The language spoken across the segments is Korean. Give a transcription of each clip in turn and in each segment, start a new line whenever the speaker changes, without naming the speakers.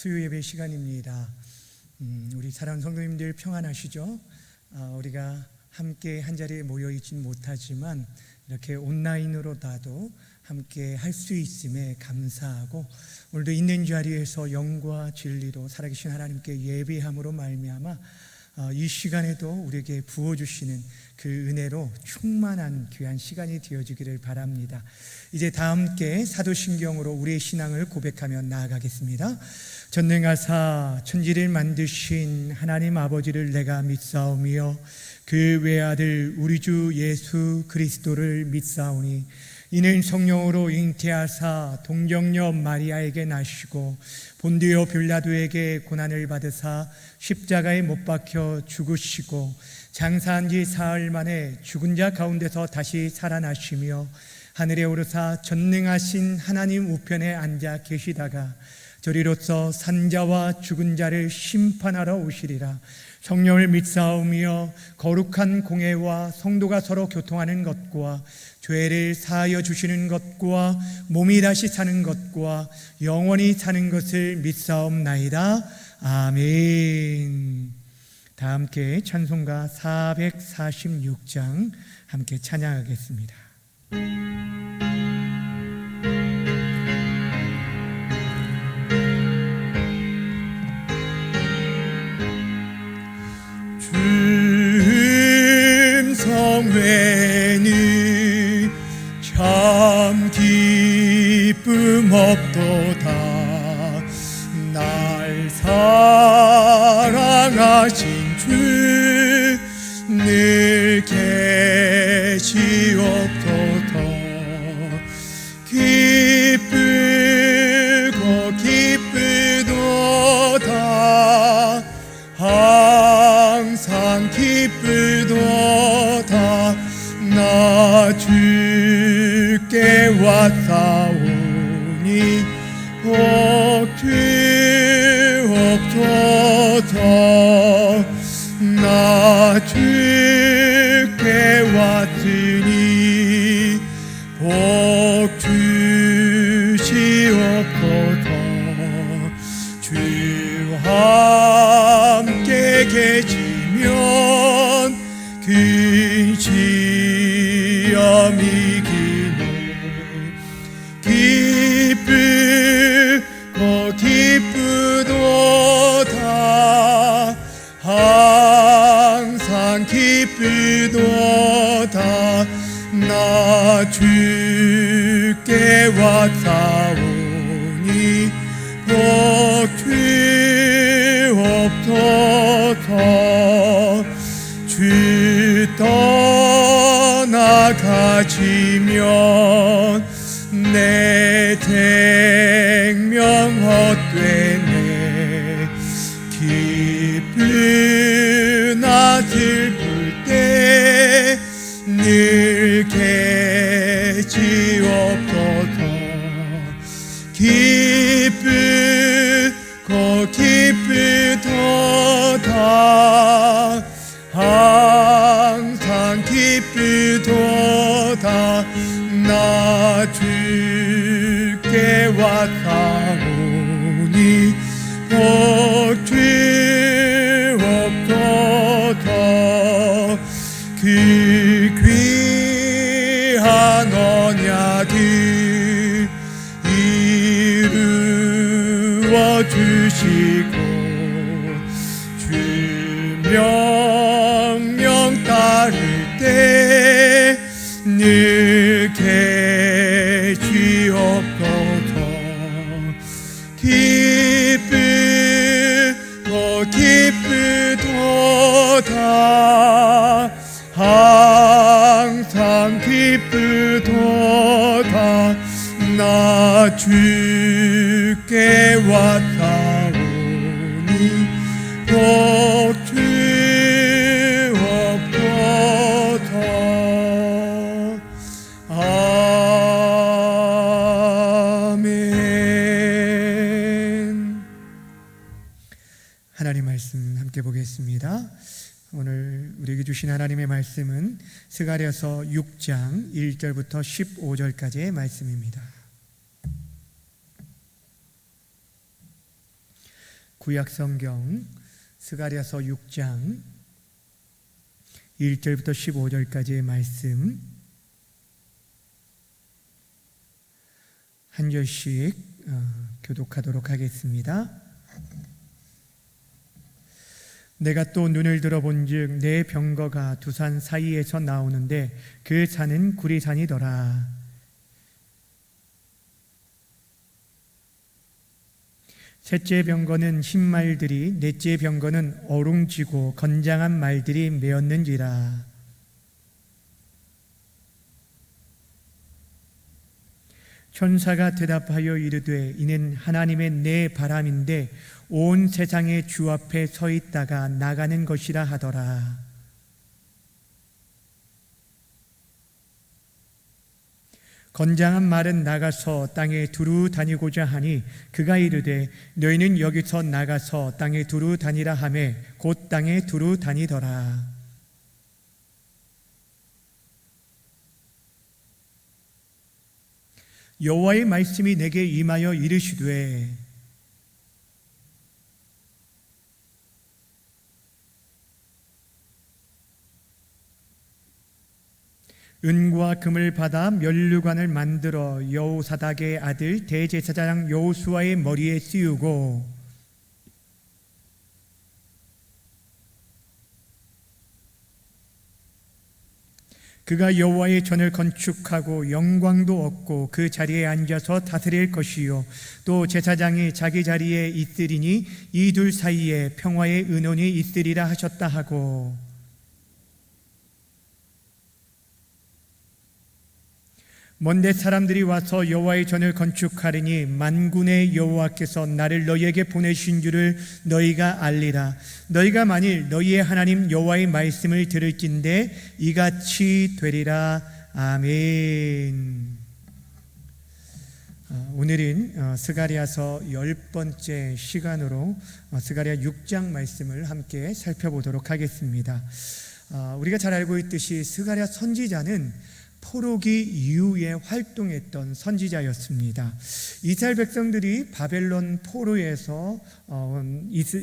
수요 예배 시간입니다. 우리 사랑하는 성도님들 평안하시죠? 우리가 함께 한자리에 모여 있지는 못하지만 이렇게 온라인으로라도 함께 할 수 있음에 감사하고, 오늘도 있는 자리에서 영과 진리로 살아계신 하나님께 예배함으로 말미암아 이 시간에도 우리에게 부어주시는 그 은혜로 충만한 귀한 시간이 되어지기를 바랍니다. 이제 다 함께 사도신경으로 우리의 신앙을 고백하며 나아가겠습니다. 전능하사 천지를 만드신 하나님 아버지를 내가 믿사오며 그 외아들 우리 주 예수 그리스도를 믿사오니 이는 성령으로 잉태하사 동정녀 마리아에게 나시고 본디오 빌라도에게 고난을 받으사 십자가에 못 박혀 죽으시고 장사한 지 사흘 만에 죽은 자 가운데서 다시 살아나시며 하늘에 오르사 전능하신 하나님 우편에 앉아 계시다가 저리로서 산자와 죽은 자를 심판하러 오시리라. 성령을 믿사오며 거룩한 공회와 성도가 서로 교통하는 것과 죄를 사하여 주시는 것과 몸이 다시 사는 것과 영원히 사는 것을 믿사옵나이다. 아멘. 다 함께 찬송가 446장 함께 찬양하겠습니다. 성회는 참 기쁨 없도다. 날 사랑하신 주 늘 계시옵소서. 기쁘고 기쁘도다. 항상 기쁘도다. 나 주께 왔사오니 복 주옵소서. 나 주께 왔으니 복 주시옵소서. 주와 함께 계시면 근시험 이기네. 기쁘고 기쁘도다. 항상 기쁘도다. 나 주께 왔사오니 복 주옵소서. 주 떠나가시면 내 생명 헛되네. 기쁘나 슬플 때 늘 계시옵소서. 기쁘고 기쁘도다. 항상 기쁘도다. 나 주께 왔사오니 복 주옵소서. 그 귀한 언약을 이루어 주시고 주 명령 따를 때 늘 계시옵소서. 기쁘고 기쁘도다. 항상 기쁘도다. 나 주께 왔사오니 복 주옵소서. 아멘. 하나님 말씀 함께 보겠습니다. 오늘 우리에게 주신 하나님의 말씀은 스가랴서 6장 1절부터 15절까지의 말씀입니다. 구약성경 스가랴서 6장 1절부터 15절까지의 말씀 한 절씩 교독하도록 하겠습니다. 내가 또 눈을 들어본즉 내 병거가 두 산 사이에서 나오는데 그 산은 구리산이더라. 셋째 병거는 흰 말들이, 넷째 병거는 어룽지고 건장한 말들이 메었는지라. 천사가 대답하여 이르되 이는 하나님의 내 바람인데 온 세상의 주 앞에 서 있다가 나가는 것이라 하더라. 건장한 말은 나가서 땅에 두루 다니고자 하니 그가 이르되 너희는 여기서 나가서 땅에 두루 다니라 하매 곧 땅에 두루 다니더라. 여호와의 말씀이 내게 임하여 이르시되 은과 금을 받아 면류관을 만들어 여호사닥의 아들 대제사장 여호수아의 머리에 씌우고 그가 여호와의 전을 건축하고 영광도 얻고 그 자리에 앉아서 다스릴 것이요 또 제사장이 자기 자리에 있으리니 이 둘 사이에 평화의 은원이 있으리라 하셨다 하고 먼데 사람들이 와서 여호와의 전을 건축하리니 만군의 여호와께서 나를 너희에게 보내신 줄을 너희가 알리라. 너희가 만일 너희의 하나님 여호와의 말씀을 들을진대 이같이 되리라. 아멘. 오늘은 스가랴서 10번째 시간으로 스가랴 6장 말씀을 함께 살펴보도록 하겠습니다. 우리가 잘 알고 있듯이 스가랴 선지자는 포로기 이후에 활동했던 선지자였습니다. 이스라엘 백성들이 바벨론 포로에서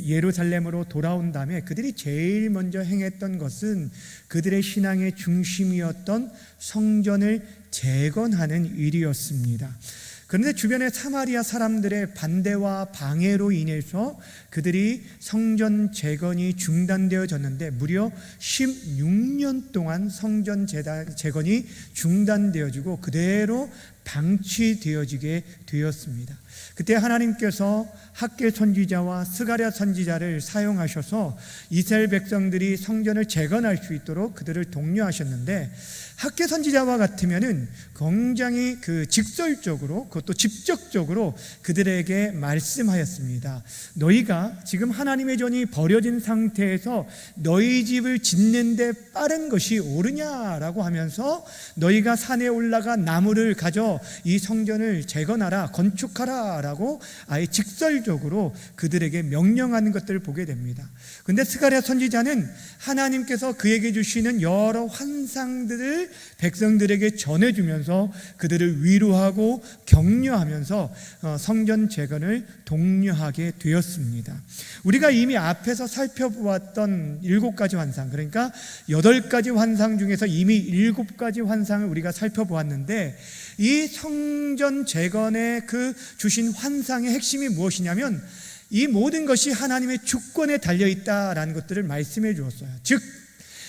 예루살렘으로 돌아온 다음에 그들이 제일 먼저 행했던 것은 그들의 신앙의 중심이었던 성전을 재건하는 일이었습니다. 그런데 주변의 사마리아 사람들의 반대와 방해로 인해서 그들이 성전 재건이 중단되어졌는데 무려 16년 동안 성전 재건이 중단되어지고 그대로 방치되어지게 되었습니다. 그때 하나님께서 학개 선지자와 스가랴 선지자를 사용하셔서 이스라엘 백성들이 성전을 재건할 수 있도록 그들을 독려하셨는데 학개 선지자와 같으면은 굉장히 직설적으로 그것도 직접적으로 그들에게 말씀하였습니다. 너희가 지금 하나님의 전이 버려진 상태에서 너희 집을 짓는데 빠른 것이 옳으냐라고 하면서 너희가 산에 올라가 나무를 가져 이 성전을 재건하라 건축하라 라고 아예 직설적으로 그들에게 명령하는 것들을 보게 됩니다. 그런데 스가랴 선지자는 하나님께서 그에게 주시는 여러 환상들을 백성들에게 전해주면서 그들을 위로하고 격려하면서 성전 재건을 독려하게 되었습니다. 우리가 이미 앞에서 살펴보았던 7가지 환상, 그러니까 8가지 환상 중에서 이미 7가지 환상을 우리가 살펴보았는데 이 성전 재건의 그 주신 환상의 핵심이 무엇이냐면 이 모든 것이 하나님의 주권에 달려있다라는 것들을 말씀해 주었어요. 즉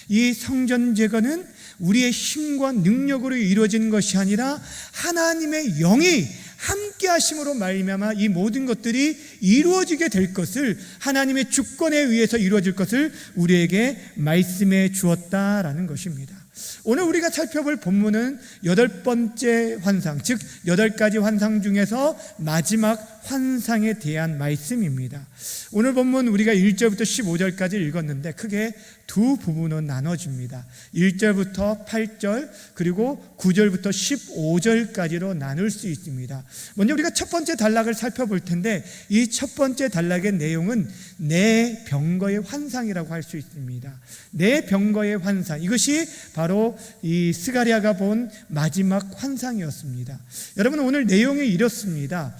이 성전 재건은 우리의 힘과 능력으로 이루어지는 것이 아니라 하나님의 영이 함께 하심으로 말미암아 이 모든 것들이 이루어지게 될 것을 하나님의 주권에 의해서 이루어질 것을 우리에게 말씀해 주었다라는 것입니다. 오늘 우리가 살펴볼 본문은 8번째 환상, 즉 8가지 환상 중에서 마지막 환상에 대한 말씀입니다. 오늘 본문 우리가 1절부터 15절까지 읽었는데 크게 두 부분으로 나눠집니다. 1절부터 8절 그리고 9절부터 15절까지로 나눌 수 있습니다. 먼저 우리가 첫 번째 단락을 살펴볼 텐데 이 첫 번째 단락의 내용은 내 병거의 환상이라고 할 수 있습니다. 내 병거의 환상, 이것이 바로 이 스가랴가 본 마지막 환상이었습니다. 여러분 오늘 내용이 이렇습니다.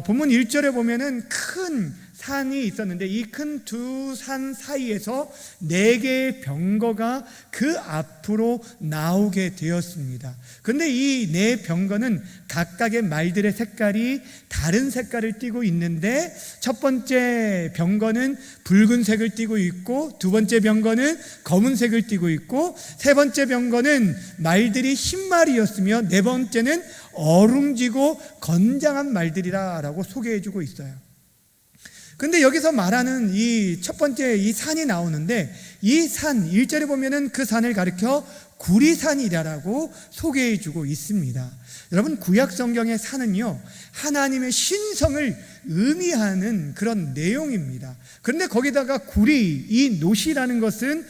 본문 1절에 보면은 큰 산이 있었는데 이 큰 두 산 사이에서 4개의 병거가 그 앞으로 나오게 되었습니다. 그런데 이 4병거는 각각의 말들의 색깔이 다른 색깔을 띠고 있는데, 첫 번째 병거는 붉은색을 띠고 있고, 두 번째 병거는 검은색을 띠고 있고, 세 번째 병거는 말들이 흰말이었으며, 네 번째는 어룽지고 건장한 말들이라고 소개해주고 있어요. 근데 여기서 말하는 이 첫 번째 이 산이 나오는데, 이 산 1절에 보면은 그 산을 가리켜 구리산이라고 소개해주고 있습니다. 여러분, 구약 성경의 산은요, 하나님의 신성을 의미하는 그런 내용입니다. 그런데 거기다가 구리, 이 노시라는 것은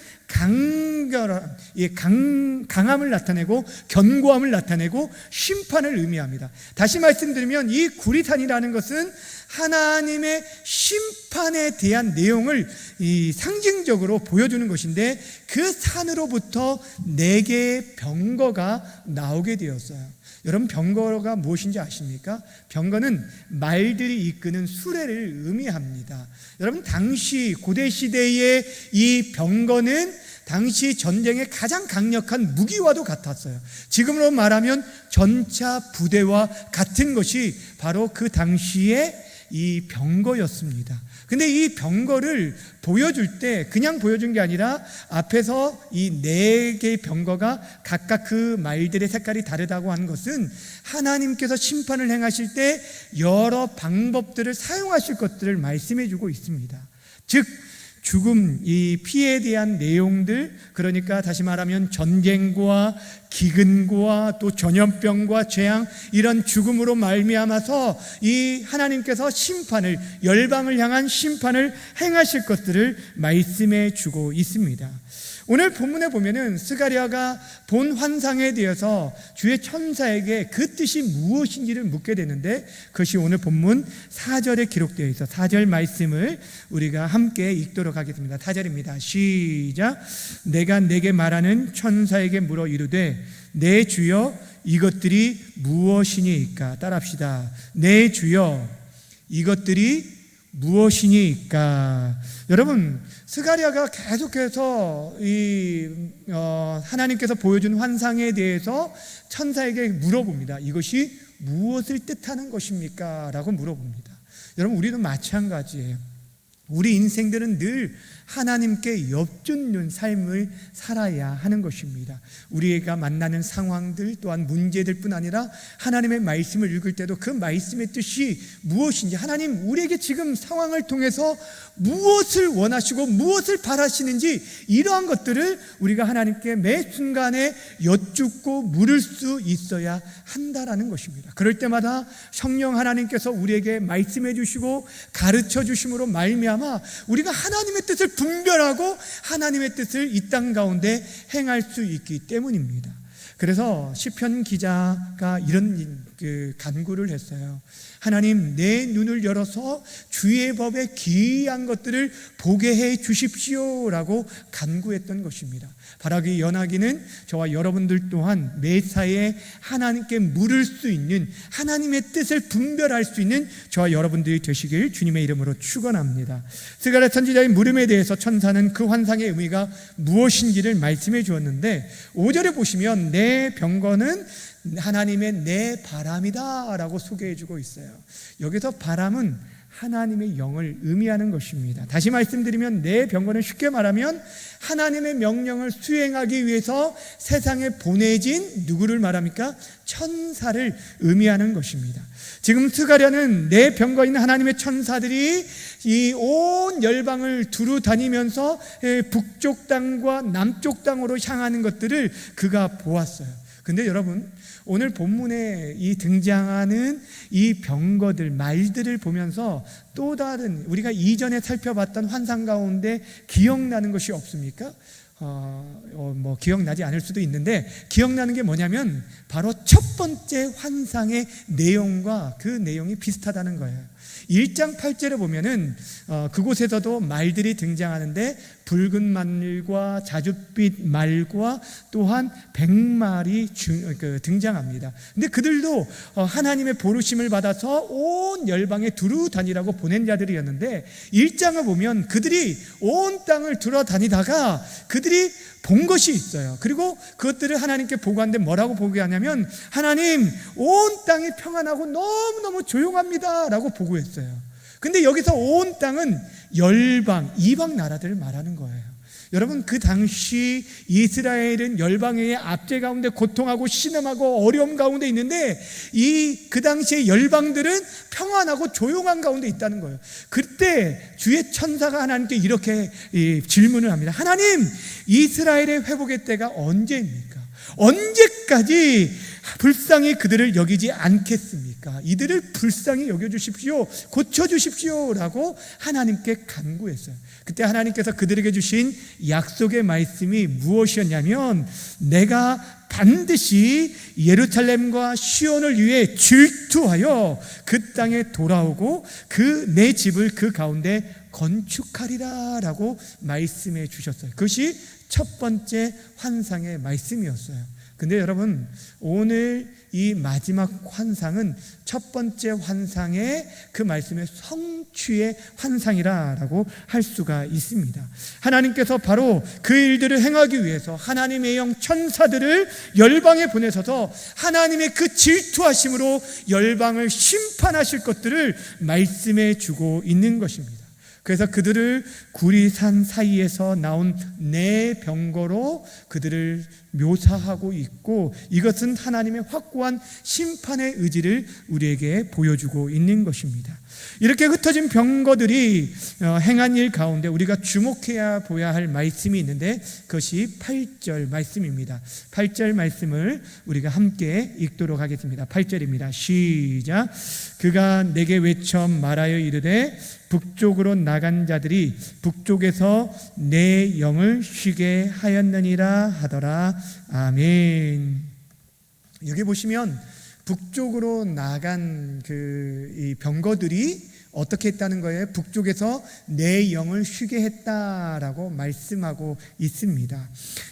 강함을 나타내고 견고함을 나타내고 심판을 의미합니다. 다시 말씀드리면 이 구리산이라는 것은 하나님의 심판에 대한 내용을 상징적으로 보여주는 것인데, 그 산으로부터 4개의 병거가 나오게 되었어요. 여러분, 병거가 무엇인지 아십니까? 병거는 말들이 이끄는 수레를 의미합니다. 여러분, 당시 고대시대의 이 병거는 당시 전쟁의 가장 강력한 무기와도 같았어요. 지금으로 말하면 전차 부대와 같은 것이 바로 그 당시에 이 병거였습니다. 근데 이 병거를 보여줄 때 그냥 보여준 게 아니라 앞에서 이 4개의 병거가 각각 그 말들의 색깔이 다르다고 하는 것은 하나님께서 심판을 행하실 때 여러 방법들을 사용하실 것들을 말씀해 주고 있습니다. 즉, 죽음, 이 피에 대한 내용들, 그러니까 다시 말하면 전쟁과 기근과 또 전염병과 재앙, 이런 죽음으로 말미암아서 이 하나님께서 심판을, 열방을 향한 심판을 행하실 것들을 말씀해 주고 있습니다. 오늘 본문에 보면은 스가랴가 본 환상에 대해서 주의 천사에게 그 뜻이 무엇인지를 묻게 되는데, 그것이 오늘 본문 4절에 기록되어 있어 4절 말씀을 우리가 함께 읽도록 하겠습니다. 4절입니다. 시작. 내가 내게 말하는 천사에게 물어 이르되 내 주여 이것들이 무엇이니까? 따라합시다. 내 주여 이것들이 무엇이니까? 여러분, 스가랴가 계속해서 하나님께서 보여준 환상에 대해서 천사에게 물어봅니다. 이것이 무엇을 뜻하는 것입니까? 라고 물어봅니다. 여러분, 우리도 마찬가지예요. 우리 인생들은 늘 하나님께 엽죽는 삶을 살아야 하는 것입니다. 우리가 만나는 상황들 또한 문제들뿐 아니라 하나님의 말씀을 읽을 때도 그 말씀의 뜻이 무엇인지, 하나님 우리에게 지금 상황을 통해서 무엇을 원하시고 무엇을 바라시는지, 이러한 것들을 우리가 하나님께 매 순간에 여쭙고 물을 수 있어야 한다라는 것입니다. 그럴 때마다 성령 하나님께서 우리에게 말씀해 주시고 가르쳐 주심으로 말미암아 우리가 하나님의 뜻을 분별하고 하나님의 뜻을 이 땅 가운데 행할 수 있기 때문입니다. 그래서 시편 기자가 이런 간구를 했어요. 하나님, 내 눈을 열어서 주의 법에 기이한 것들을 보게 해 주십시오라고 간구했던 것입니다. 바라기 연하기는 저와 여러분들 또한 매사에 하나님께 물을 수 있는, 하나님의 뜻을 분별할 수 있는 저와 여러분들이 되시길 주님의 이름으로 축원합니다. 스가랴 선지자의 물음에 대해서 천사는 그 환상의 의미가 무엇인지를 말씀해 주었는데, 5절에 보시면 내 병거는 하나님의 내 바람이다 라고 소개해주고 있어요. 여기서 바람은 하나님의 영을 의미하는 것입니다. 다시 말씀드리면 내 병거는 쉽게 말하면 하나님의 명령을 수행하기 위해서 세상에 보내진 누구를 말합니까? 천사를 의미하는 것입니다. 지금 스가랴는 내 병거인 하나님의 천사들이 이 온 열방을 두루 다니면서 북쪽 땅과 남쪽 땅으로 향하는 것들을 그가 보았어요. 근데 여러분, 오늘 본문에 이 등장하는 이 병거들, 말들을 보면서 또 다른 우리가 이전에 살펴봤던 환상 가운데 기억나는 것이 없습니까? 기억나지 않을 수도 있는데, 기억나는 게 뭐냐면 바로 첫 번째 환상의 내용과 그 내용이 비슷하다는 거예요. 1장 8절에 보면은 그곳에서도 말들이 등장하는데 붉은 말과 자줏빛 말과 또한 100마리 등장합니다. 근데 그들도 하나님의 부르심을 받아서 온 열방에 두루 다니라고 보낸 자들이었는데 1장을 보면 그들이 온 땅을 돌아다니다가 그들이 본 것이 있어요. 그리고 그것들을 하나님께 보고하는데 뭐라고 보고하냐면 하나님, 온 땅이 평안하고 너무너무 조용합니다 라고 보고했어요. 근데 여기서 온 땅은 열방, 이방 나라들을 말하는 거예요. 여러분, 그 당시 이스라엘은 열방의 압제 가운데 고통하고 신음하고 어려움 가운데 있는데 그 당시의 열방들은 평안하고 조용한 가운데 있다는 거예요. 그때 주의 천사가 하나님께 이렇게 질문을 합니다. 하나님, 이스라엘의 회복의 때가 언제입니까? 언제까지 불쌍히 그들을 여기지 않겠습니까? 이들을 불쌍히 여겨주십시오, 고쳐주십시오 라고 하나님께 간구했어요. 그때 하나님께서 그들에게 주신 약속의 말씀이 무엇이었냐면 내가 반드시 예루살렘과 시온을 위해 질투하여 그 땅에 돌아오고 내 집을 그 가운데 건축하리라 라고 말씀해 주셨어요. 그것이 첫 번째 환상의 말씀이었어요. 근데 여러분, 오늘 이 마지막 환상은 첫 번째 환상의 그 말씀의 성취의 환상이라고 할 수가 있습니다. 하나님께서 바로 그 일들을 행하기 위해서 하나님의 영 천사들을 열방에 보내셔서 하나님의 그 질투하심으로 열방을 심판하실 것들을 말씀해 주고 있는 것입니다. 그래서 그들을 구리산 사이에서 나온 네 병거로 그들을 묘사하고 있고, 이것은 하나님의 확고한 심판의 의지를 우리에게 보여주고 있는 것입니다. 이렇게 흩어진 병거들이 행한 일 가운데 우리가 주목해야 보아야 할 말씀이 있는데 그것이 8절 말씀입니다. 8절 말씀을 우리가 함께 읽도록 하겠습니다. 8절입니다. 시작. 그가 내게 외쳐 말하여 이르되 북쪽으로 나간 자들이 북쪽에서 내 영을 쉬게 하였느니라 하더라. 아멘. 여기 보시면 북쪽으로 나간 이 병거들이 어떻게 했다는 거예요? 북쪽에서 내 영을 쉬게 했다라고 말씀하고 있습니다.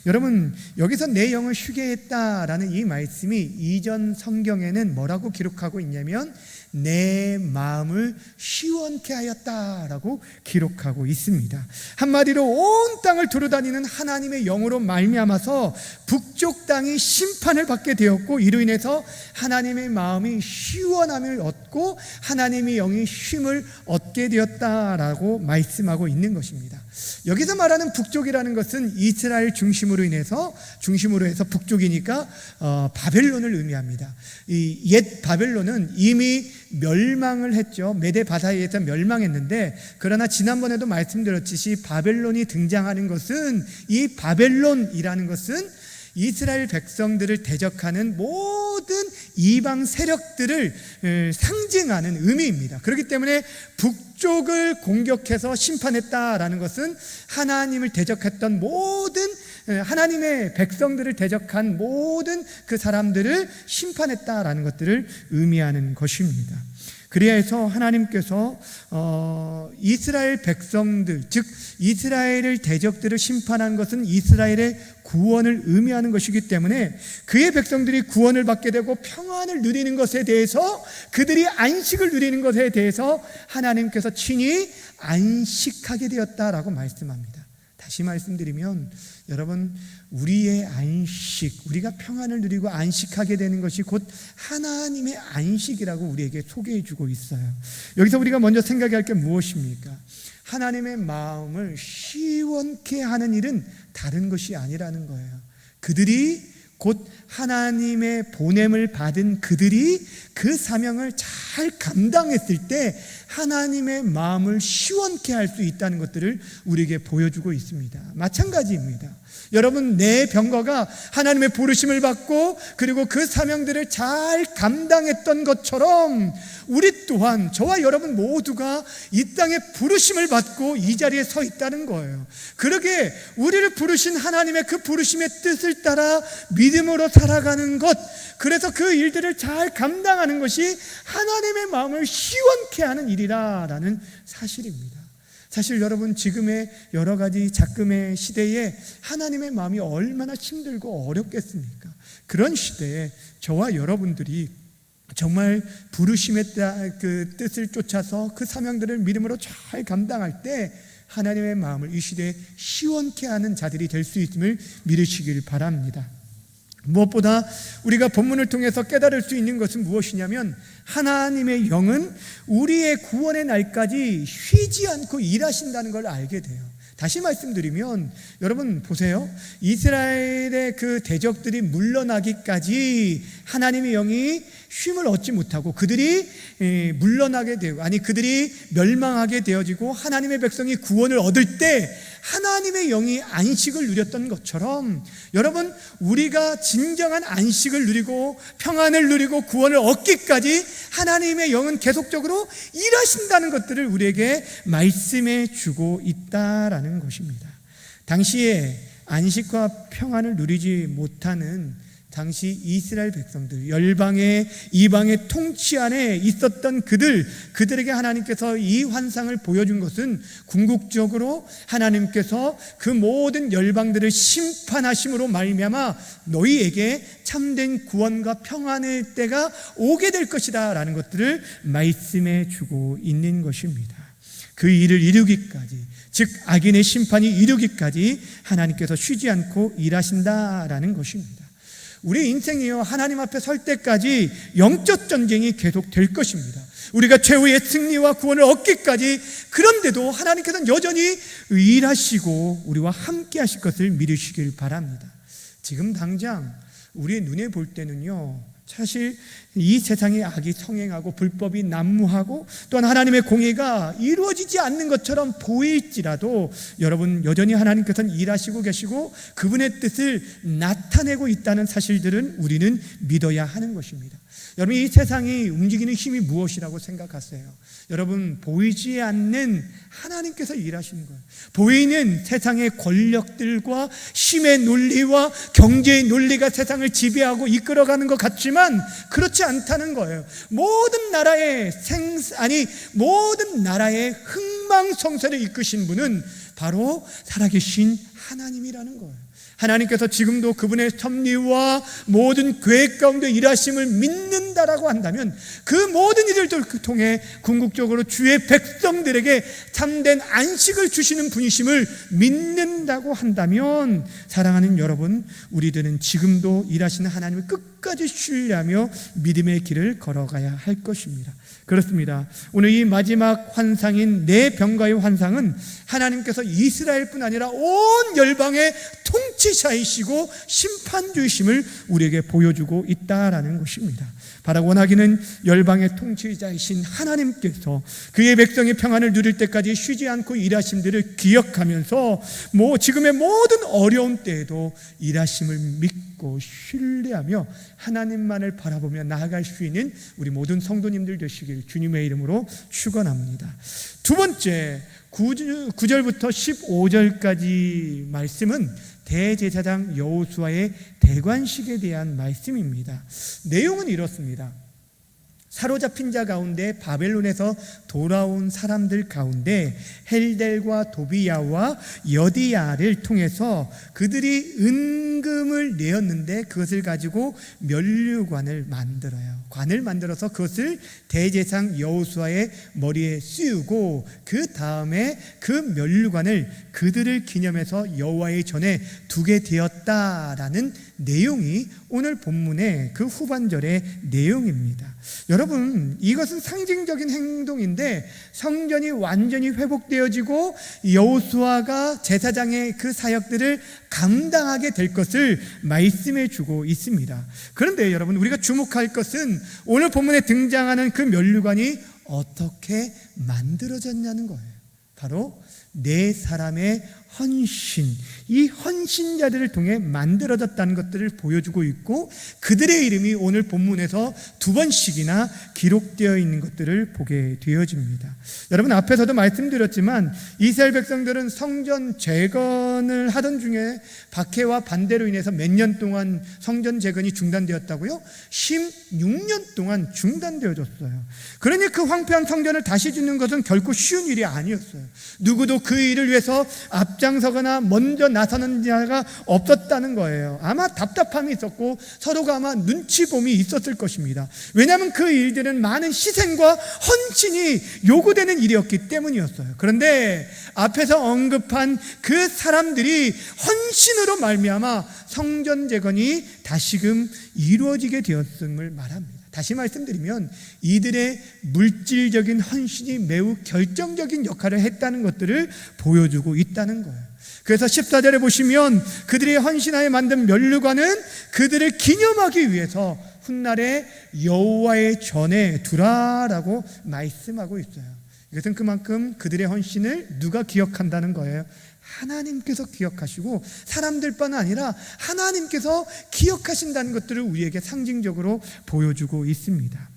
여러분, 여기서 내 영을 쉬게 했다라는 이 말씀이 이전 성경에는 뭐라고 기록하고 있냐면 내 마음을 시원케 하였다라고 기록하고 있습니다. 한마디로 온 땅을 두루다니는 하나님의 영으로 말미암아서 북쪽 땅이 심판을 받게 되었고, 이로 인해서 하나님의 마음이 시원함을 얻고 하나님의 영이 쉼을 얻게 되었다라고 말씀하고 있는 것입니다. 여기서 말하는 북쪽이라는 것은 이스라엘 중심으로 해서 북쪽이니까 바벨론을 의미합니다. 이 옛 바벨론은 이미 멸망을 했죠. 메데 바사에서 멸망했는데, 그러나 지난번에도 말씀드렸듯이 바벨론이 등장하는 것은, 이 바벨론이라는 것은 이스라엘 백성들을 대적하는 모든 이방 세력들을 상징하는 의미입니다. 그렇기 때문에 북쪽을 공격해서 심판했다라는 것은 하나님을 대적했던 모든, 하나님의 백성들을 대적한 모든 그 사람들을 심판했다라는 것들을 의미하는 것입니다. 그래서 하나님께서 이스라엘 백성들, 즉 이스라엘을 대적들을 심판한 것은 이스라엘의 구원을 의미하는 것이기 때문에 그의 백성들이 구원을 받게 되고 평안을 누리는 것에 대해서, 그들이 안식을 누리는 것에 대해서 하나님께서 친히 안식하게 되었다라고 말씀합니다. 다시 말씀드리면 여러분, 우리의 안식, 우리가 평안을 누리고 안식하게 되는 것이 곧 하나님의 안식이라고 우리에게 소개해 주고 있어요. 여기서 우리가 먼저 생각해야 할 게 무엇입니까? 하나님의 마음을 시원케 하는 일은 다른 것이 아니라는 거예요. 그들이 곧 하나님의 보냄을 받은 그들이 그 사명을 잘 감당했을 때 하나님의 마음을 시원케 할 수 있다는 것들을 우리에게 보여주고 있습니다. 마찬가지입니다. 여러분, 내 병거가 하나님의 부르심을 받고 그리고 그 사명들을 잘 감당했던 것처럼 우리 또한, 저와 여러분 모두가 이 땅에 부르심을 받고 이 자리에 서 있다는 거예요. 그러게 우리를 부르신 하나님의 그 부르심의 뜻을 따라 믿음의 믿음으로 살아가는 것, 그래서 그 일들을 잘 감당하는 것이 하나님의 마음을 시원케 하는 일이라는 사실입니다. 사실 여러분, 지금의 여러 가지 작금의 시대에 하나님의 마음이 얼마나 힘들고 어렵겠습니까? 그런 시대에 저와 여러분들이 정말 부르심의 그 뜻을 쫓아서 그 사명들을 믿음으로 잘 감당할 때 하나님의 마음을 이 시대에 시원케 하는 자들이 될 수 있음을 믿으시길 바랍니다. 무엇보다 우리가 본문을 통해서 깨달을 수 있는 것은 무엇이냐면, 하나님의 영은 우리의 구원의 날까지 쉬지 않고 일하신다는 걸 알게 돼요. 다시 말씀드리면, 여러분 보세요. 이스라엘의 그 대적들이 물러나기까지 하나님의 영이 쉼을 얻지 못하고 그들이 물러나게 되고, 그들이 멸망하게 되어지고 하나님의 백성이 구원을 얻을 때 하나님의 영이 안식을 누렸던 것처럼, 여러분, 우리가 진정한 안식을 누리고 평안을 누리고 구원을 얻기까지 하나님의 영은 계속적으로 일하신다는 것들을 우리에게 말씀해 주고 있다라는 것입니다. 당시에 안식과 평안을 누리지 못하는 당시 이스라엘 백성들, 열방의 이방의 통치 안에 있었던 그들에게 하나님께서 이 환상을 보여준 것은 궁극적으로 하나님께서 그 모든 열방들을 심판하심으로 말미암아 너희에게 참된 구원과 평안의 때가 오게 될 것이다 라는 것들을 말씀해 주고 있는 것입니다. 그 일을 이루기까지, 즉 악인의 심판이 이루기까지 하나님께서 쉬지 않고 일하신다라는 것입니다. 우리 인생이요, 하나님 앞에 설 때까지 영적 전쟁이 계속 될 것입니다. 우리가 최후의 승리와 구원을 얻기까지. 그런데도 하나님께서는 여전히 일하시고 우리와 함께 하실 것을 믿으시길 바랍니다. 지금 당장 우리의 눈에 볼 때는요, 사실 이 세상의 악이 성행하고 불법이 난무하고 또한 하나님의 공의가 이루어지지 않는 것처럼 보일지라도, 여러분, 여전히 하나님께서는 일하시고 계시고 그분의 뜻을 나타내고 있다는 사실들은 우리는 믿어야 하는 것입니다. 여러분, 이 세상이 움직이는 힘이 무엇이라고 생각하세요? 여러분, 보이지 않는 하나님께서 일하시는 거예요. 보이는 세상의 권력들과 힘의 논리와 경제의 논리가 세상을 지배하고 이끌어가는 것 같지만 그렇지 않다는 거예요. 모든 나라의 흥망성쇠를 이끄신 분은 바로 살아계신 하나님이라는 거예요. 하나님께서 지금도 그분의 섭리와 모든 계획 가운데 일하심을 믿는다라고 한다면, 그 모든 일을 통해 궁극적으로 주의 백성들에게 참된 안식을 주시는 분이심을 믿는다고 한다면, 사랑하는 여러분, 우리들은 지금도 일하시는 하나님을 끝까지 신뢰하며 믿음의 길을 걸어가야 할 것입니다. 그렇습니다. 오늘 이 마지막 환상인 내 병과의 환상은 하나님께서 이스라엘뿐 아니라 온 열방의 통치자이시고 심판주이심을 우리에게 보여주고 있다라는 것입니다. 바라고 원하기는 열방의 통치자이신 하나님께서 그의 백성의 평안을 누릴 때까지 쉬지 않고 일하심들을 기억하면서 지금의 모든 어려운 때에도 일하심을 믿고 신뢰하며 하나님만을 바라보며 나아갈 수 있는 우리 모든 성도님들 되시길 주님의 이름으로 축원합니다. 두 번째, 9절부터 15절까지 말씀은 대제사장 여호수아의 대관식에 대한 말씀입니다. 내용은 이렇습니다. 사로잡힌 자 가운데 바벨론에서 돌아온 사람들 가운데 헬델과 도비야와 여디야를 통해서 그들이 은금을 내었는데 그것을 가지고 면류관을 만들어요. 관을 만들어서 그것을 대제사장 여호수아의 머리에 씌우고 그 다음에 그 면류관을 그들을 기념해서 여호와의 전에 두게 되었다라는 내용이 오늘 본문의 그 후반절의 내용입니다. 여러분, 이것은 상징적인 행동인데 성전이 완전히 회복되어지고 여호수아가 제사장의 그 사역들을 감당하게 될 것을 말씀해 주고 있습니다. 그런데 여러분, 우리가 주목할 것은 오늘 본문에 등장하는 그 면류관이 어떻게 만들어졌냐는 거예요. 바로 네 사람의 헌신, 이 헌신자들을 통해 만들어졌다는 것들을 보여주고 있고, 그들의 이름이 오늘 본문에서 두 번씩이나 기록되어 있는 것들을 보게 되어집니다. 여러분, 앞에서도 말씀드렸지만 이스라엘 백성들은 성전 재건을 하던 중에 박해와 반대로 인해서 몇 년 동안 성전 재건이 중단되었다고요? 16년 동안 중단되어졌어요. 그러니 그 황폐한 성전을 다시 짓는 것은 결코 쉬운 일이 아니었어요. 누구도 그 일을 위해서 앞장서거나 먼저 나서는 자가 없었다는 거예요. 아마 답답함이 있었고 서로가 아마 눈치봄이 있었을 것입니다. 왜냐하면 그 일들은 많은 희생과 헌신이 요구되는 일이었기 때문이었어요. 그런데 앞에서 언급한 그 사람들이 헌신으로 말미암아 성전 재건이 다시금 이루어지게 되었음을 말합니다. 다시 말씀드리면 이들의 물질적인 헌신이 매우 결정적인 역할을 했다는 것들을 보여주고 있다는 거예요. 그래서 14절에 보시면 그들의 헌신하에 만든 면류관은 그들을 기념하기 위해서 훗날에 여호와의 전에 두라라고 말씀하고 있어요. 이것은 그만큼 그들의 헌신을 누가 기억한다는 거예요? 하나님께서 기억하시고 사람들뿐 아니라 하나님께서 기억하신다는 것들을 우리에게 상징적으로 보여주고 있습니다.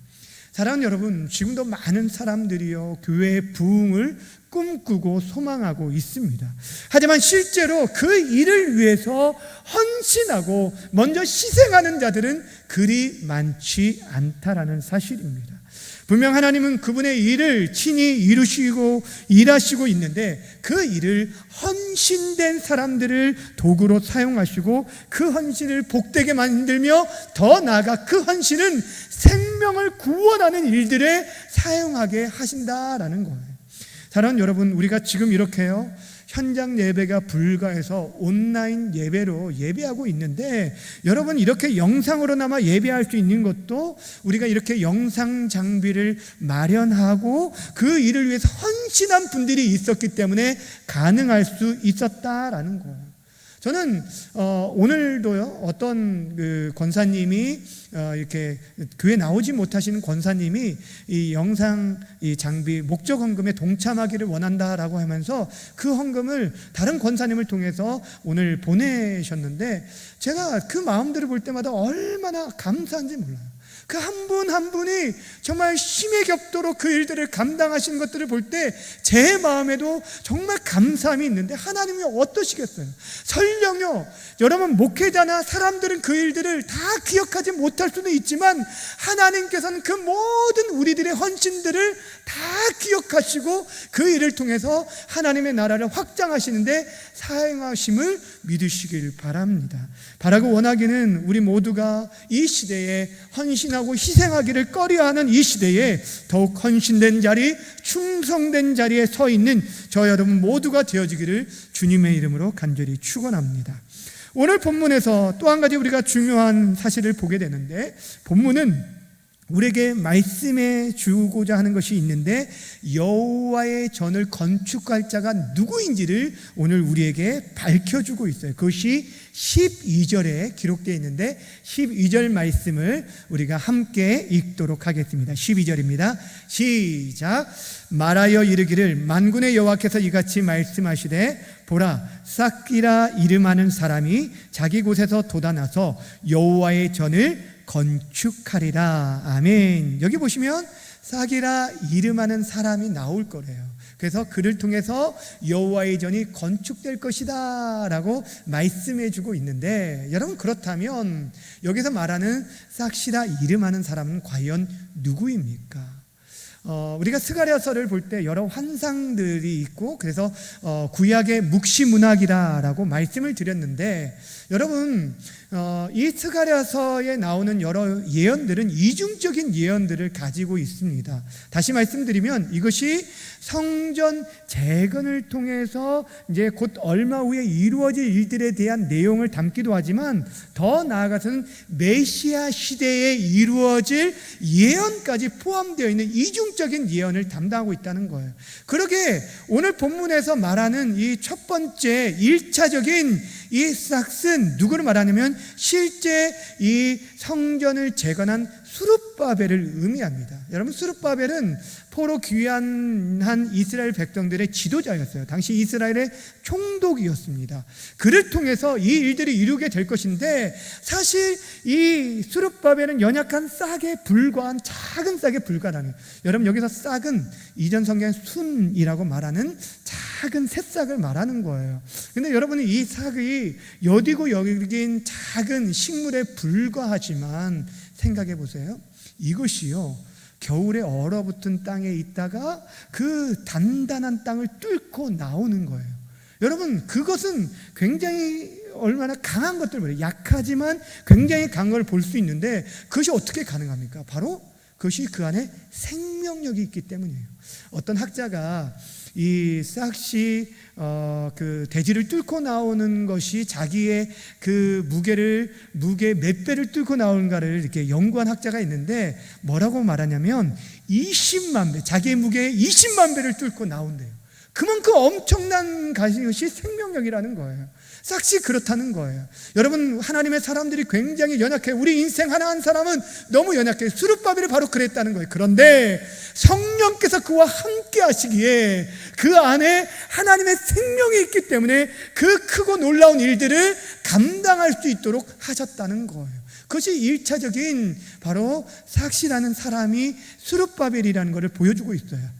사랑하는 여러분, 지금도 많은 사람들이요 교회의 부흥을 꿈꾸고 소망하고 있습니다. 하지만 실제로 그 일을 위해서 헌신하고 먼저 희생하는 자들은 그리 많지 않다라는 사실입니다. 분명 하나님은 그분의 일을 친히 이루시고 일하시고 있는데 그 일을 헌신된 사람들을 도구로 사용하시고 그 헌신을 복되게 만들며 더 나아가 그 헌신은 생명을 구원하는 일들에 사용하게 하신다라는 거예요. 사랑하는 여러분, 우리가 지금 이렇게요 현장 예배가 불가해서 온라인 예배로 예배하고 있는데, 여러분 이렇게 영상으로나마 예배할 수 있는 것도 우리가 이렇게 영상 장비를 마련하고 그 일을 위해서 헌신한 분들이 있었기 때문에 가능할 수 있었다라는 거예요. 저는 오늘도요 어떤 그 권사님이 이렇게 교회 나오지 못하시는 권사님이 이 영상 이 장비 목적 헌금에 동참하기를 원한다라고 하면서 그 헌금을 다른 권사님을 통해서 오늘 보내셨는데, 제가 그 마음들을 볼 때마다 얼마나 감사한지 몰라요. 그 한 분 한 분이 정말 힘에 겹도록 그 일들을 감당하시는 것들을 볼 때 제 마음에도 정말 감사함이 있는데, 하나님이 어떠시겠어요? 설령요 여러분, 목회자나 사람들은 그 일들을 다 기억하지 못할 수도 있지만 하나님께서는 그 모든 우리들의 헌신들을 다 기억하시고 그 일을 통해서 하나님의 나라를 확장하시는데 사용하심을 믿으시길 바랍니다. 바라고 원하기는 우리 모두가 이 시대에 헌신하고 희생하기를 꺼려하는 이 시대에 더욱 헌신된 자리, 충성된 자리에 서 있는 저 여러분 모두가 되어지기를 주님의 이름으로 간절히 축원합니다. 오늘 본문에서 또 한 가지 우리가 중요한 사실을 보게 되는데, 본문은 우리에게 말씀해 주고자 하는 것이 있는데 여호와의 전을 건축할 자가 누구인지를 오늘 우리에게 밝혀주고 있어요. 그것이 12절에 기록되어 있는데 12절 말씀을 우리가 함께 읽도록 하겠습니다. 12절입니다. 시작. 말하여 이르기를 만군의 여호와께서 이같이 말씀하시되 보라, 싹기라 이름하는 사람이 자기 곳에서 돋아나서 여호와의 전을 건축하리라. 아멘. 여기 보시면 싹이라 이름하는 사람이 나올 거래요. 그래서 그를 통해서 여호와의 전이 건축될 것이다 라고 말씀해 주고 있는데, 여러분 그렇다면 여기서 말하는 싹시라 이름하는 사람은 과연 누구입니까? 우리가 스가랴서를 볼 때 여러 환상들이 있고, 그래서 구약의 묵시문학이라고 말씀을 드렸는데, 여러분 이 스가랴서에 나오는 여러 예언들은 이중적인 예언들을 가지고 있습니다. 다시 말씀드리면 이것이 성전 재건을 통해서 이제 곧 얼마 후에 이루어질 일들에 대한 내용을 담기도 하지만, 더 나아가서는 메시아 시대에 이루어질 예언까지 포함되어 있는 이중적인 예언을 담당하고 있다는 거예요. 그러게 오늘 본문에서 말하는 이 첫 번째 1차적인 이 싹은 누구를 말하냐면 실제 이 성전을 재건한 스룹바벨을 의미합니다. 여러분, 스룹바벨은 포로 귀환한 이스라엘 백성들의 지도자였어요. 당시 이스라엘의 총독이었습니다. 그를 통해서 이 일들이 이루게 될 것인데, 사실 이 스룹바벨은 연약한 싹에 불과한, 작은 싹에 불과하는, 여러분 여기서 싹은 이전 성경 순이라고 말하는 작은 새싹을 말하는 거예요. 근데 여러분이 이 싹이 여디고 여긴 작은 식물에 불과하지만 생각해 보세요. 이것이요, 겨울에 얼어붙은 땅에 있다가 그 단단한 땅을 뚫고 나오는 거예요. 여러분, 그것은 굉장히 얼마나 강한 것들 말이에요. 약하지만 굉장히 강한 걸 볼 수 있는데, 그것이 어떻게 가능합니까? 바로 그것이 그 안에 생명력이 있기 때문이에요. 어떤 학자가 이 싹시 그 대지를 뚫고 나오는 것이 자기의 그 무게 몇 배를 뚫고 나오는가를 이렇게 연구한 학자가 있는데, 뭐라고 말하냐면 20만 배, 자기의 무게의 20만 배를 뚫고 나온대요. 그만큼 엄청난 것이 생명력이라는 거예요. 싹시 그렇다는 거예요. 여러분, 하나님의 사람들이 굉장히 연약해요. 우리 인생 하나 한 사람은 너무 연약해요. 스룹바벨이 바로 그랬다는 거예요. 그런데 성령께서 그와 함께 하시기에 그 안에 하나님의 생명이 있기 때문에 그 크고 놀라운 일들을 감당할 수 있도록 하셨다는 거예요. 그것이 1차적인 바로 삭시라는 사람이 스룹바벨이라는 것을 보여주고 있어요.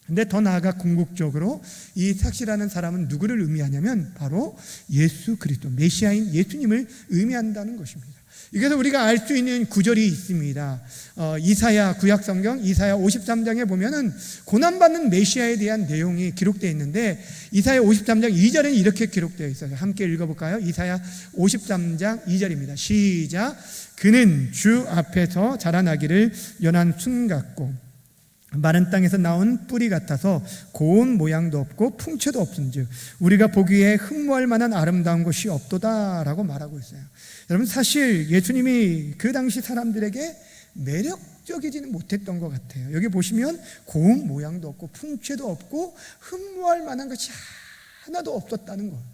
근데 더 나아가 궁극적으로 이 삭시라는 사람은 누구를 의미하냐면 바로 예수 그리스도, 메시아인 예수님을 의미한다는 것입니다. 그래서 우리가 알 수 있는 구절이 있습니다. 이사야, 구약성경 이사야 53장에 보면은 고난받는 메시아에 대한 내용이 기록되어 있는데, 이사야 53장 2절에는 이렇게 기록되어 있어요. 함께 읽어볼까요? 이사야 53장 2절입니다. 시작. 그는 주 앞에서 자라나기를 연한 순 같고 마른 땅에서 나온 뿌리 같아서 고운 모양도 없고 풍채도 없은즉 우리가 보기에 흠모할 만한 아름다운 것이 없도다라고 말하고 있어요. 여러분, 사실 예수님이 그 당시 사람들에게 매력적이지는 못했던 것 같아요. 여기 보시면 고운 모양도 없고 풍채도 없고 흠모할 만한 것이 하나도 없었다는 거예요.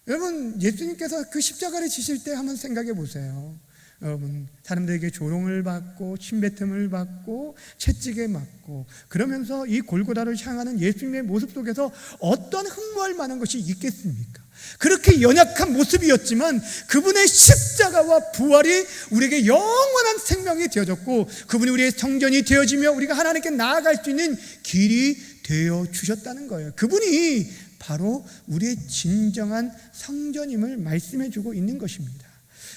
여러분, 예수님께서 그 십자가를 지실 때 한번 생각해 보세요. 여러분, 사람들에게 조롱을 받고 침뱉음을 받고 채찍에 맞고 그러면서 이 골고다를 향하는 예수님의 모습 속에서 어떤 흠모할 만한 것이 있겠습니까? 그렇게 연약한 모습이었지만 그분의 십자가와 부활이 우리에게 영원한 생명이 되어졌고, 그분이 우리의 성전이 되어지며 우리가 하나님께 나아갈 수 있는 길이 되어 주셨다는 거예요. 그분이 바로 우리의 진정한 성전임을 말씀해 주고 있는 것입니다.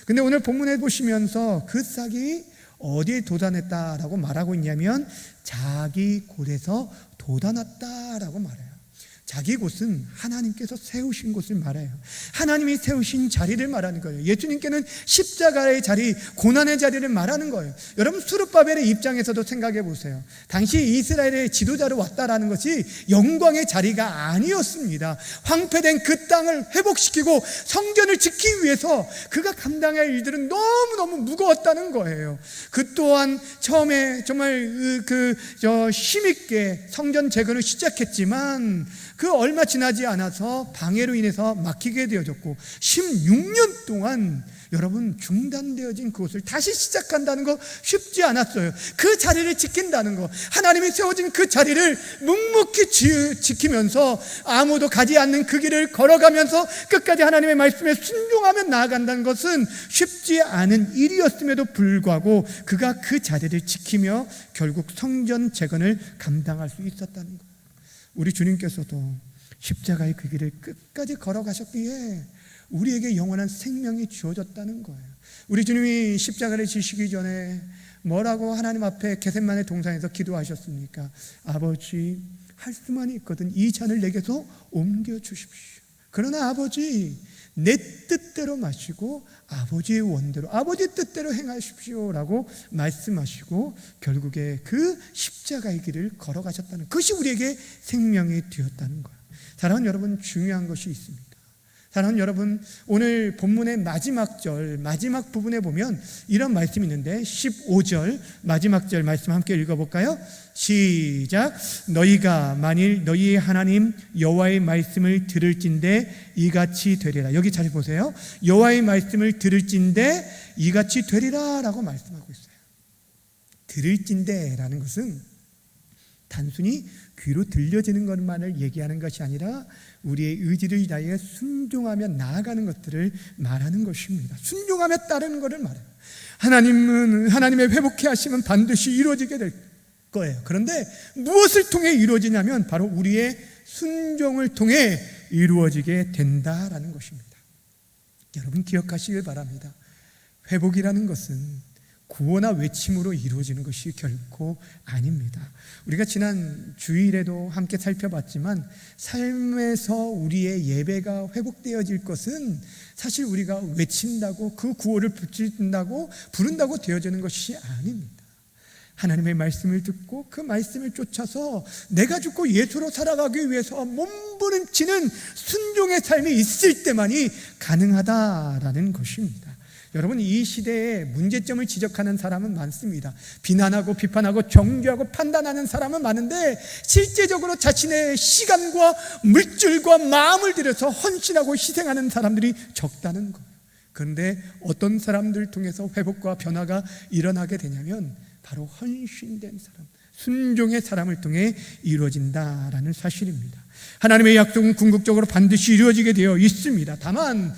근데 오늘 본문에 보시면서 그 싹이 어디에 돋아냈다라고 말하고 있냐면 자기 곳에서 돋아났다라고 말해요. 자기 곳은 하나님께서 세우신 곳을 말해요. 하나님이 세우신 자리를 말하는 거예요. 예수님께는 십자가의 자리, 고난의 자리를 말하는 거예요. 여러분, 스룹바벨의 입장에서도 생각해 보세요. 당시 이스라엘의 지도자로 왔다라는 것이 영광의 자리가 아니었습니다. 황폐된 그 땅을 회복시키고 성전을 지키기 위해서 그가 감당할 일들은 너무너무 무거웠다는 거예요. 그 또한 처음에 정말 힘있게 성전 재건을 시작했지만 그 얼마 지나지 않아서 방해로 인해서 막히게 되어졌고 16년 동안 여러분 중단되어진 그것을 다시 시작한다는 거 쉽지 않았어요. 그 자리를 지킨다는 거, 하나님이 세워진 그 자리를 묵묵히 지키면서 아무도 가지 않는 그 길을 걸어가면서 끝까지 하나님의 말씀에 순종하며 나아간다는 것은 쉽지 않은 일이었음에도 불구하고 그가 그 자리를 지키며 결국 성전 재건을 감당할 수 있었다는 거. 우리 주님께서도 십자가의 그 길을 끝까지 걸어가셨기에 우리에게 영원한 생명이 주어졌다는 거예요. 우리 주님이 십자가를 지시기 전에 뭐라고 하나님 앞에 겟세마네 동산에서 기도하셨습니까? 아버지, 할 수만 있거든 이 잔을 내게서 옮겨주십시오. 그러나 아버지, 내 뜻대로 마시고 아버지의 원대로, 아버지 뜻대로 행하십시오 라고 말씀하시고 결국에 그 십자가의 길을 걸어가셨다는, 그것이 우리에게 생명이 되었다는 거예요. 사랑하는 여러분, 중요한 것이 있습니다. 사랑하는 여러분, 오늘 본문의 마지막 절, 마지막 부분에 보면 이런 말씀이 있는데 15절 마지막 절 말씀 함께 읽어볼까요? 시작. 너희가 만일 너희의 하나님 여호와의 말씀을 들을진대 이같이 되리라. 여기 잘 보세요. 여호와의 말씀을 들을진대 이같이 되리라 라고 말씀하고 있어요. 들을진대 라는 것은 단순히 귀로 들려지는 것만을 얘기하는 것이 아니라 우리의 의지를 다해 순종하며 나아가는 것들을 말하는 것입니다. 순종하며 따르는 것을 말해요. 하나님은 하나님의 회복케 하시면 반드시 이루어지게 될 거예요. 그런데 무엇을 통해 이루어지냐면 바로 우리의 순종을 통해 이루어지게 된다라는 것입니다. 여러분 기억하시길 바랍니다. 회복이라는 것은 구호나 외침으로 이루어지는 것이 결코 아닙니다. 우리가 지난 주일에도 함께 살펴봤지만 삶에서 우리의 예배가 회복되어질 것은 사실 우리가 외친다고 그 구호를 부른다고 되어지는 것이 아닙니다. 하나님의 말씀을 듣고 그 말씀을 쫓아서 내가 죽고 예수로 살아가기 위해서 몸부림치는 순종의 삶이 있을 때만이 가능하다라는 것입니다. 여러분, 이 시대에 문제점을 지적하는 사람은 많습니다. 비난하고 비판하고 정죄하고 판단하는 사람은 많은데 실제적으로 자신의 시간과 물질과 마음을 들여서 헌신하고 희생하는 사람들이 적다는 거예요. 그런데 어떤 사람들 통해서 회복과 변화가 일어나게 되냐면 바로 헌신된 사람, 순종의 사람을 통해 이루어진다라는 사실입니다. 하나님의 약속은 궁극적으로 반드시 이루어지게 되어 있습니다. 다만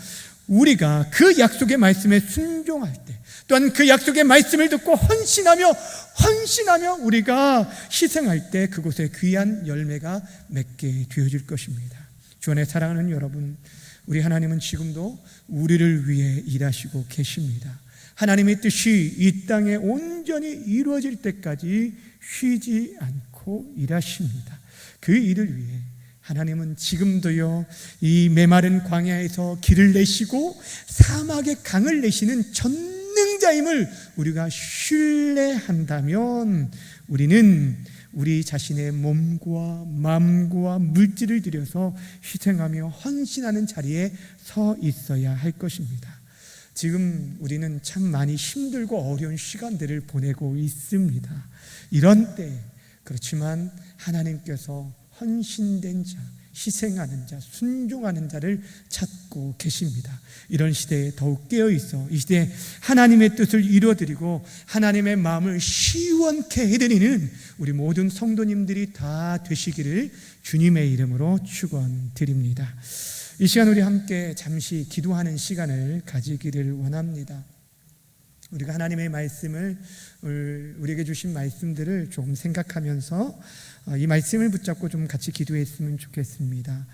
우리가 그 약속의 말씀에 순종할 때, 또한 그 약속의 말씀을 듣고 헌신하며 우리가 희생할 때 그곳에 귀한 열매가 맺게 되어질 것입니다. 주 안에 사랑하는 여러분, 우리 하나님은 지금도 우리를 위해 일하시고 계십니다. 하나님의 뜻이 이 땅에 온전히 이루어질 때까지 쉬지 않고 일하십니다. 그 일을 위해 하나님은 지금도요, 이 메마른 광야에서 길을 내시고 사막에 강을 내시는 전능자임을 우리가 신뢰한다면 우리는 우리 자신의 몸과 마음과 물질을 들여서 희생하며 헌신하는 자리에 서 있어야 할 것입니다. 지금 우리는 참 많이 힘들고 어려운 시간들을 보내고 있습니다. 이런 때, 그렇지만 하나님께서 헌신된 자, 희생하는 자, 순종하는 자를 찾고 계십니다. 이런 시대에 더욱 깨어있어 이 시대에 하나님의 뜻을 이루어드리고 하나님의 마음을 시원케 해드리는 우리 모든 성도님들이 다 되시기를 주님의 이름으로 축원드립니다. 이 시간 우리 함께 잠시 기도하는 시간을 가지기를 원합니다. 우리가 하나님의 말씀을, 우리에게 주신 말씀들을 조금 생각하면서 이 말씀을 붙잡고 좀 같이 기도했으면 좋겠습니다.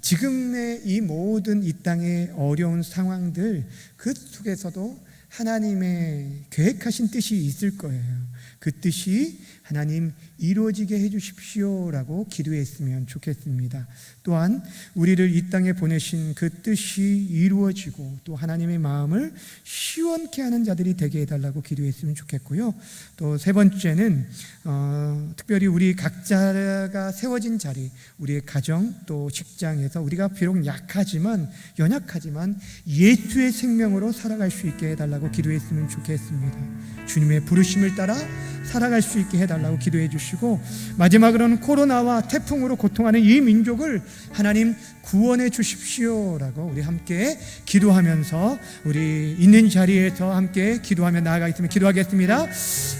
지금의 이 모든 이 땅의 어려운 상황들, 그 속에서도 하나님의 계획하신 뜻이 있을 거예요. 그 뜻이 하나님 이루어지게 해주십시오라고 기도했으면 좋겠습니다. 또한 우리를 이 땅에 보내신 그 뜻이 이루어지고 또 하나님의 마음을 시원케 하는 자들이 되게 해달라고 기도했으면 좋겠고요. 또 세 번째는 특별히 우리 각자가 세워진 자리, 우리의 가정 또 직장에서 우리가 비록 연약하지만 예수의 생명으로 살아갈 수 있게 해달라고 기도했으면 좋겠습니다. 주님의 부르심을 따라 살아갈 수 있게 해달라고 기도해 주시고, 마지막으로는 코로나와 태풍으로 고통하는 이 민족을 하나님 구원해 주십시오라고 우리 함께 기도하면서 우리 있는 자리에서 함께 기도하며 나아가겠습니다. 기도하겠습니다.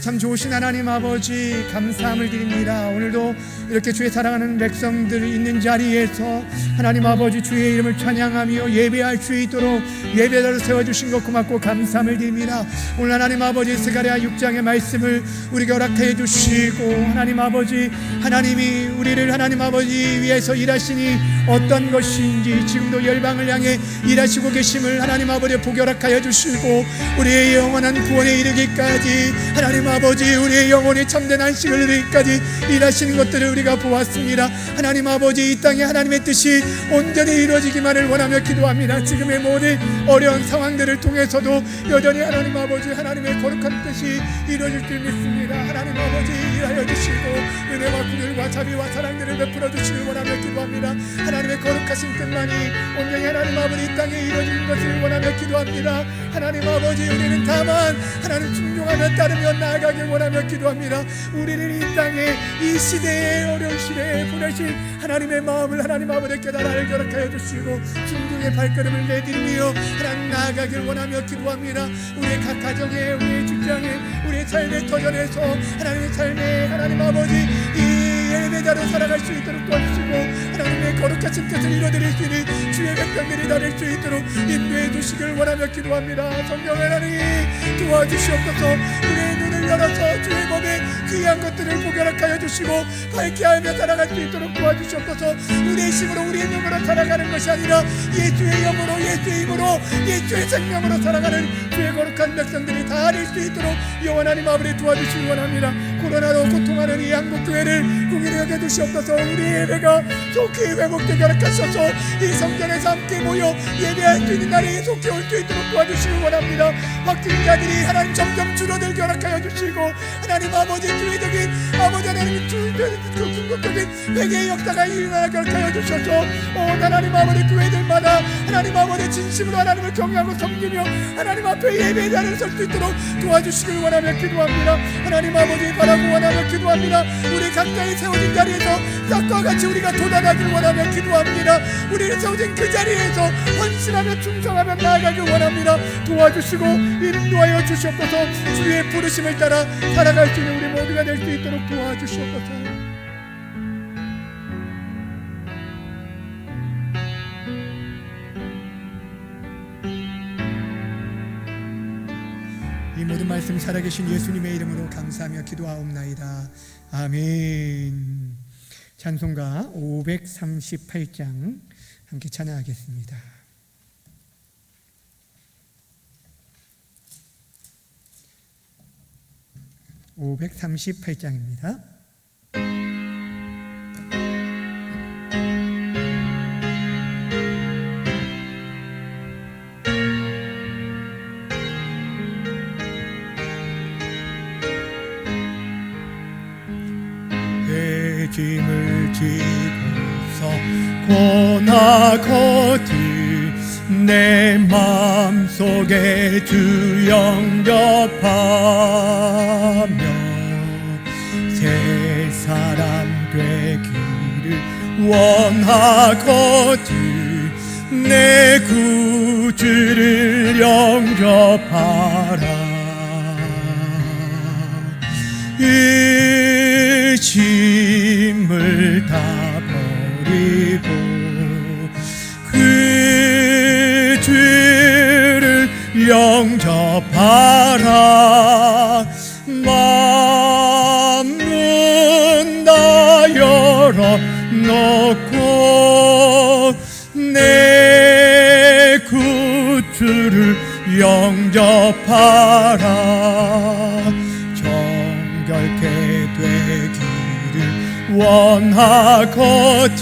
참 좋으신 하나님 아버지, 감사함을 드립니다. 오늘도 이렇게 주의 사랑하는 백성들 있는 자리에서 하나님 아버지 주의 이름을 찬양하며 예배할 수 있도록 예배자로 세워주신 것 고맙고 감사함을 드립니다. 오늘 하나님 아버지 스가랴 6장의 말씀을 우리가 허락해 주시고, 하나님 아버지, 하나님이 우리를 하나님 아버지 위해서 일하시니 어떤 것인지 지금도 열방을 향해 일하시고 계심을 하나님 아버지 보게 허락하여 주시고, 우리의 영원한 구원에 이르기까지 하나님 아버지 우리의 영혼의 참된 안식을 이르기까지 일하시는 것들을 우리가 보았습니다. 하나님 아버지, 이 땅에 하나님의 뜻이 온전히 이루어지기만을 원하며 기도합니다. 지금의 모든 어려운 상황들을 통해서도 여전히 하나님 아버지 하나님의 거룩한 뜻이 이루어질 줄 믿습니다. 하나님 아버지, 일하여 주시고 은혜와 긍휼과 자비와 사랑들을 베풀어 주시길 원하며 기도합니다. 하나님의 거룩하신 뜻만이 온전히 하나님 아버지 이 땅에 이루어지는 것을 원하며 기도합니다. 하나님 아버지 우리는 다만 하나님 순종하며 따르며 나아가길 원하며 기도합니다. 우리는 이 땅에 이 시대에 어려운 시대에 보내신 하나님의 마음을 하나님 아버지 깨달아 알게 주시고 순종의 발걸음을 내디디며 하나님 나아가길 원하며 기도합니다. 우리의 각 가정에 우리의 직장에 우리의 삶의 터전에서 하나님의 삶에 하나님 아버지 이 예배자로 살아갈 수 있도록 도와주시고 하나님의 거룩하신 뜻을 이루어드릴 수 있는 주의 백성들이 다 될 수 있도록 인도해 주시길 원하며 기도합니다. 성령 하나님 도와주시옵소서. 우리의 눈을 열어서 주의 법에 귀한 것들을 보게 하여 주시고 밝게 하며 살아갈 수 있도록 도와주시옵소서. 우리의 힘으로 우리의 능으로 살아가는 것이 아니라 예수의 영으로 예수의 힘으로 예수의 생명으로 살아가는 주의 거룩한 백성들이 다 될 수 있도록 영원하님 아버지 도와주시기 원합니다. 코로나로 고통하는 이 한국교회를 긍휼히 여겨 주시옵소서. 우리 예배가 속히 회복되게 하옵소서. 이 성전에서 함께 모여 예배할 수 있는 날이 속히 올 수 있도록 도와주시기 원합니다. 확진자들이 하나님 점점 줄어들게 허락하여 주시고 하나님 아버지 주의적인 아버지 하나님 궁극적인 회개의 역사가 일어나게 허락하여 주셔서 하나님 아버지 교회들마다 하나님 아버지 진심으로 하나님을 경외하고 섬기며 하나님 앞에 예배의 자리를 설 수 있도록 도와주시길 원하며 기도합니다. 하나님 아버지 바라고 원하며 기도합니다. 우리 각자의 세워진 자리에서 싹과 같이 우리가 도달하길 원하며 기도합니다. 우리는 세워진 그 자리에서 헌신하며 충성하며 나아가길 원합니다. 도와주시고 인도하여 주시옵소서. 주의 부르심을 따라 살아갈 수 있는 우리 모두가 될 수 있도록 도와주시옵소서. 이 모든 말씀 살아계신 예수님의 이름으로 감사하며 기도하옵나이다. 아멘. 찬송가 538장 함께 찬양하겠습니다. 538장입니다.
짐을 지고서 고나거지 내 맘속에 주 영접하며 새 사람 되기를 원하거지 내 구주를 영접하라. 의심을 다 버리고 그 주를 영접하라. 맘문 다 열어놓고 내 구주를 영접하라. 정결케 되기를 원하거든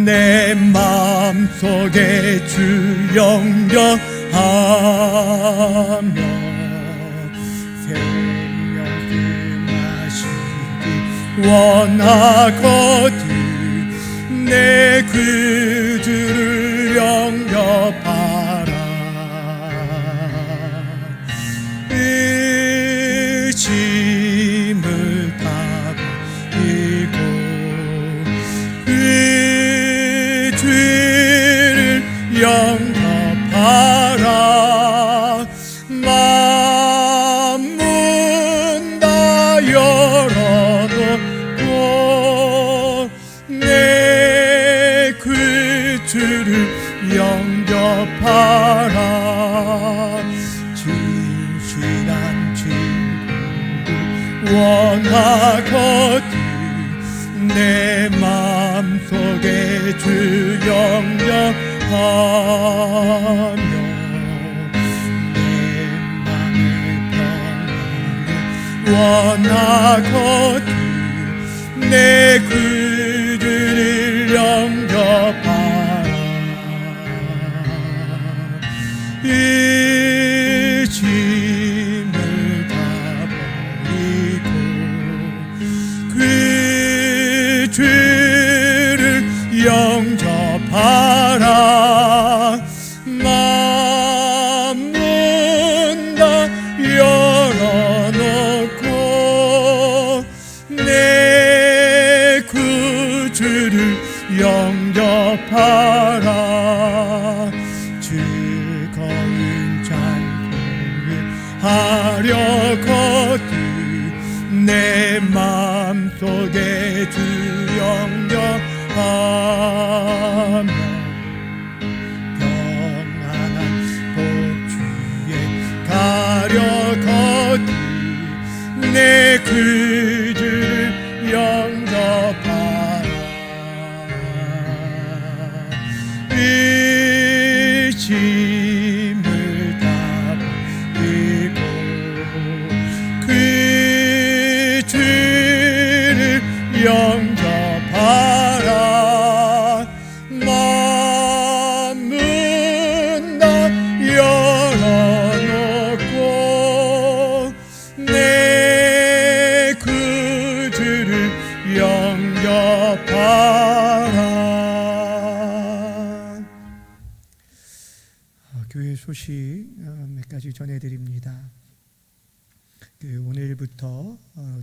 내 맘속에 주 영접하며 생명수 마시기 원하거든 내 그 주를 영접하라. 의심을 다 버리고 그 주를 영접하라. 맘문 다 열어놓고 내 그 주를 영접하라. 진실한 친구를 원하거든 내 맘속에 주 영접하며 내 맘의 평안을 원하거든 내 그들을 영접하라. 의심을 다 버리고 맘 문 다 열어놓고 내 구주를 영접하라. 즐거운 찬송을 하려거든 내 맘속에 주 영접하며 평안한 복주에 가려거든 내 구주를 영접하라. 의심을 다 버리고 그 주를 영접하라. 맘 문 다 열어놓고 내 구주를 영접하라. 교회 소식 몇 가지 전해드립니다. 오늘부터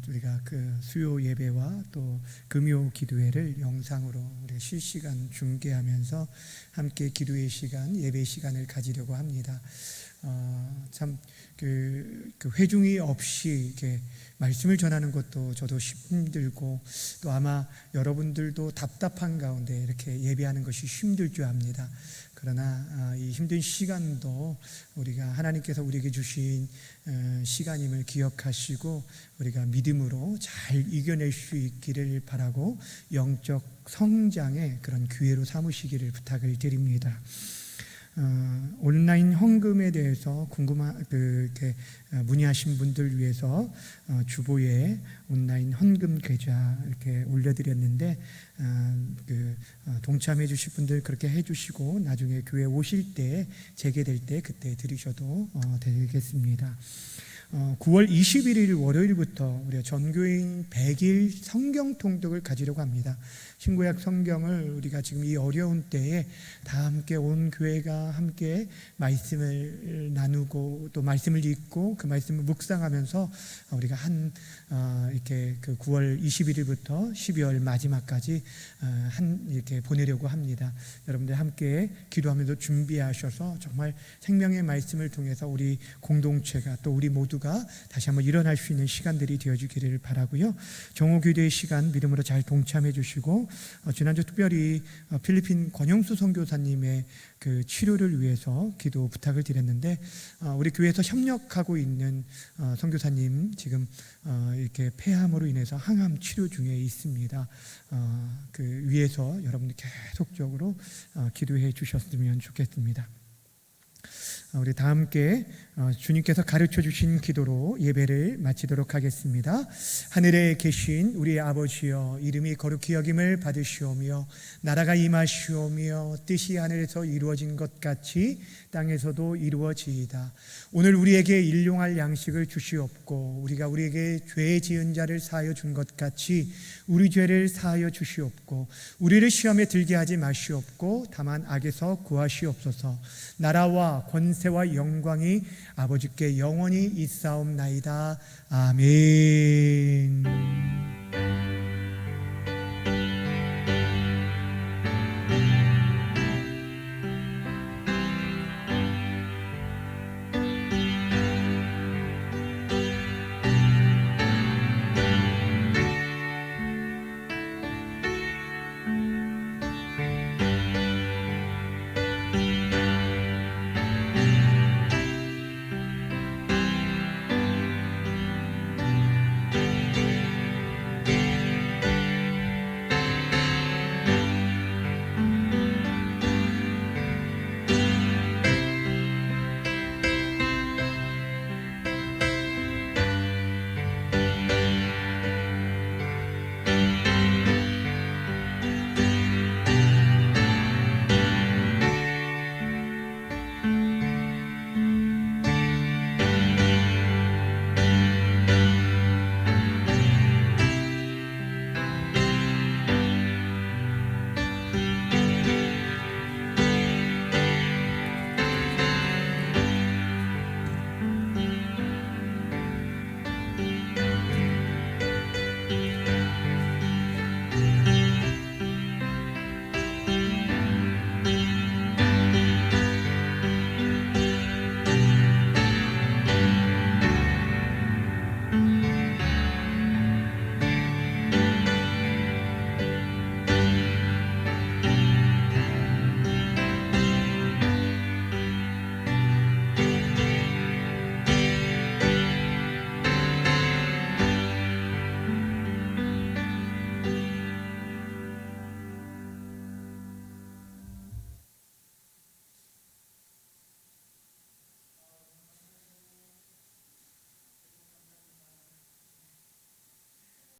우리가 수요 예배와 또 금요 기도회를 영상으로 우리 실시간 중계하면서 함께 기도의 시간, 예배 시간을 가지려고 합니다. 참 회중이 없이 이렇게 말씀을 전하는 것도 저도 힘들고 또 아마 여러분들도 답답한 가운데 이렇게 예배하는 것이 힘들 줄 압니다. 그러나 이 힘든 시간도 우리가 하나님께서 우리에게 주신 시간임을 기억하시고 우리가 믿음으로 잘 이겨낼 수 있기를 바라고 영적 성장의 그런 기회로 삼으시기를 부탁을 드립니다. 온라인 헌금에 대해서 이렇게 문의하신 분들 위해서 주보에 온라인 헌금 계좌 이렇게 올려드렸는데 동참해 주실 분들 그렇게 해주시고 나중에 교회 오실 때 재개될 때 그때 드리셔도 되겠습니다. 9월 21일 월요일부터 우리가 전교인 100일 성경 통독을 가지려고 합니다. 신구약 성경을 우리가 지금 이 어려운 때에 다 함께 온 교회가 함께 말씀을 나누고 또 말씀을 읽고 그 말씀을 묵상하면서 우리가 이렇게 9월 21일부터 12월 마지막까지 이렇게 보내려고 합니다. 여러분들 함께 기도하면서 준비하셔서 정말 생명의 말씀을 통해서 우리 공동체가 또 우리 모두가 다시 한번 일어날 수 있는 시간들이 되어주기를 바라고요. 정오기도의 시간 믿음으로 잘 동참해 주시고 지난주 특별히 필리핀 권영수 선교사님의 그 치료를 위해서 기도 부탁을 드렸는데 우리 교회에서 협력하고 있는 선교사님 지금 이렇게 폐암으로 인해서 항암 치료 중에 있습니다. 위해서 여러분들 계속적으로 기도해 주셨으면 좋겠습니다. 우리 다 함께 주님께서 가르쳐 주신 기도로 예배를 마치도록 하겠습니다. 하늘에 계신 우리 아버지여, 이름이 거룩히 여김을 받으시오며 나라가 임하시오며 뜻이 하늘에서 이루어진 것 같이 땅에서도 이루어지이다. 오늘 우리에게 일용할 양식을 주시옵고 우리가 우리에게 죄 지은 자를 사하여 준 것 같이 우리 죄를 사하여 주시옵고 우리를 시험에 들게 하지 마시옵고 다만 악에서 구하시옵소서. 나라와 권세와 영광이 아버지께 영원히 있사옵나이다. 아멘.